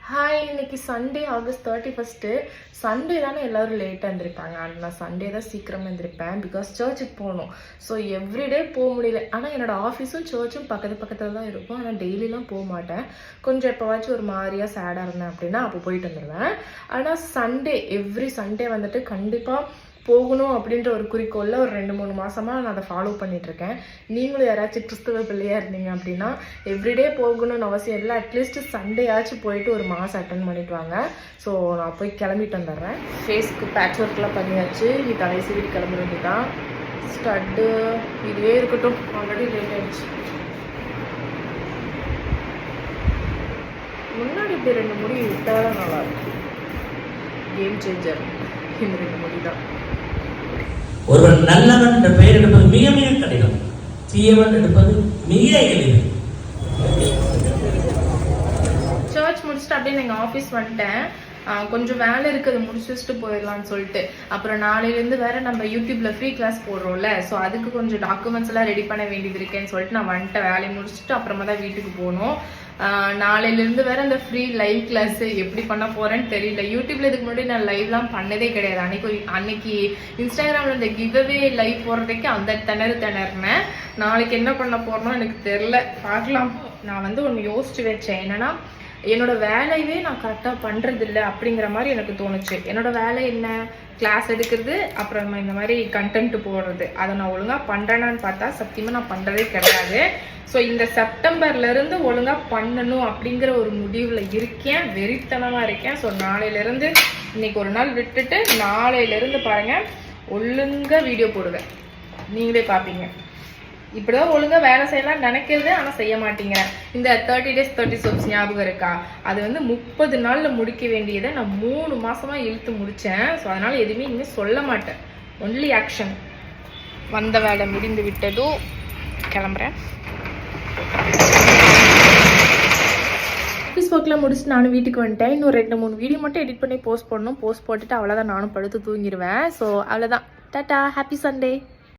Hi, இன்னைக்கு Sunday August 31. Sunday தானே எல்லோரும் லேட்டாக எழுந்திருப்பாங்க. ஆனால் நான் சண்டே தான் சீக்கிரமாக எழுந்திருப்பேன். பிகாஸ் சர்ச்சுக்கு போகணும். ஸோ எவ்ரிடே போக முடியல. ஆனால் என்னோடய ஆஃபீஸும் சர்ச்சும் பக்கத்தில் தான் இருக்கும். ஆனால் டெய்லிலாம் போக மாட்டேன். கொஞ்சம் எப்போவாச்சும் ஒரு மாதிரியாக சேடாக இருந்தேன் அப்படின்னா அப்போ போயிட்டு வந்துடுவேன். ஆனால் சண்டே எவ்ரி சண்டே வந்துட்டு கண்டிப்பாக போகணும் அப்படின்ற ஒரு குறிக்கோளில் ஒரு 2-3 மாதமாக நான் அதை ஃபாலோ பண்ணிகிட்ருக்கேன். நீங்களும் யாராச்சும் கிறிஸ்துவ பிள்ளையாக இருந்தீங்க அப்படின்னா எவ்ரிடே போகணும்னு அவசியம் இல்லை. அட்லீஸ்ட் சண்டேயாச்சும் போயிட்டு ஒரு மாதம் அட்டன் பண்ணிட்டு வாங்க. ஸோ நான் போய் கிளம்பிட்டு வந்துடுறேன். ஃபேஸ்க்கு பேட்ச் ஒர்க்லாம் பண்ணியாச்சு. நீ தலையை சீவிட்டு கிளம்ப வேண்டியதான். ஸ்டட்டு இதுவே இருக்கட்டும், ஆல்ரெடி லேட் ஆகிடுச்சு. முன்னாடி இப்படி 2 முடி விட்டால் தான் நல்லாயிருக்கும். கேம் சேஞ்சர் இந்த 2 முடி தான். ஒருவன் நல்லவன் என்ற பெயர் எடுப்பது மிக மிக கடினம், தீயவன் எடுப்பது மிக எளிது. சர்ச் முடிச்சுட்டு அப்படியே எங்கள் ஆஃபீஸ் வந்துட்டேன். கொஞ்சம் வேலை இருக்குது, முடிச்சு வச்சுட்டு போயிடலான்னு சொல்லிட்டு. அப்புறம் நாளையிலேருந்து வேற நம்ம யூடியூப்ல ஃப்ரீ கிளாஸ் போடுறோம்ல, ஸோ அதுக்கு கொஞ்சம் டாக்குமெண்ட்ஸ் எல்லாம் ரெடி பண்ண வேண்டியது இருக்கேன்னு சொல்லிட்டு நான் வந்துட்டேன். வேலையை முடிச்சுட்டு அப்புறமா தான் வீட்டுக்கு போகணும். நாளையிலேருந்து வேற அந்த ஃப்ரீ லைவ் கிளாஸ் எப்படி பண்ண போறேன்னு தெரியல. யூடியூப்ல இதுக்கு முன்னாடி நான் லைவ்லாம் பண்ணதே கிடையாது. அன்னைக்கு இன்ஸ்டாகிராம்ல இந்த கிவ்அவே லைவ் போடுறதுக்கு அந்த திணறினேன். நாளைக்கு என்ன பண்ண போறோம்னு எனக்கு தெரியல, பார்க்கலாம். நான் வந்து ஒன்று யோசிச்சு வச்சேன். என்னன்னா, என்னோட வேலையவே நான் கரெக்டாக பண்ணுறது இல்லை அப்படிங்கிற மாதிரி எனக்கு தோணுச்சு. என்னோட வேலை என்ன, கிளாஸ் எடுக்கிறது, அப்புறம் இந்த மாதிரி கண்டென்ட் போடுறது. அதை நான் ஒழுங்காக பண்ணுறேனான்னு பார்த்தா சத்தியமாக நான் பண்ணுறதே கிடையாது. ஸோ இந்த செப்டம்பர்லேருந்து ஒழுங்காக பண்ணணும் அப்படிங்கிற ஒரு முடிவில் இருக்கேன், வெறித்தனமாக இருக்கேன். ஸோ நாளையிலேருந்து, இன்னைக்கு ஒரு நாள் விட்டுட்டு நாளையிலேருந்து பாருங்கள் ஒழுங்காக வீடியோ போடுவேன், நீங்களே பார்ப்பீங்க. இப்படிதான் ஒழுங்கா வேலை செய்யலாம் நினைக்கிறது, ஆனா செய்ய மாட்டேங்கிறேன். இந்த 30 days 30 soaps ஞாபகம் இருக்கா? அது வந்து 30 நாள்ல முடிக்க வேண்டியதை நான் 3 மாசமா இழுத்து முடிச்சேன். ஸோ அதனால எதுவுமே இனிமேல் சொல்ல மாட்டேன், ஒன்லி ஆக்ஷன். வந்த வேலை முடிந்து விட்டதோ, கிளம்புறேன். ஆஃபீஸ் ஒர்க்லாம் முடிச்சுட்டு நானும் வீட்டுக்கு வந்துட்டேன். இன்னும் 2-3 வீடியோ மட்டும் எடிட் பண்ணி போஸ்ட் பண்ணணும். போஸ்ட் போட்டுட்டு அவ்வளோதான், நானும் படுத்து தூங்கிடுவேன். ஸோ அவ்வளோதான், டாட்டா, ஹாப்பி சண்டே.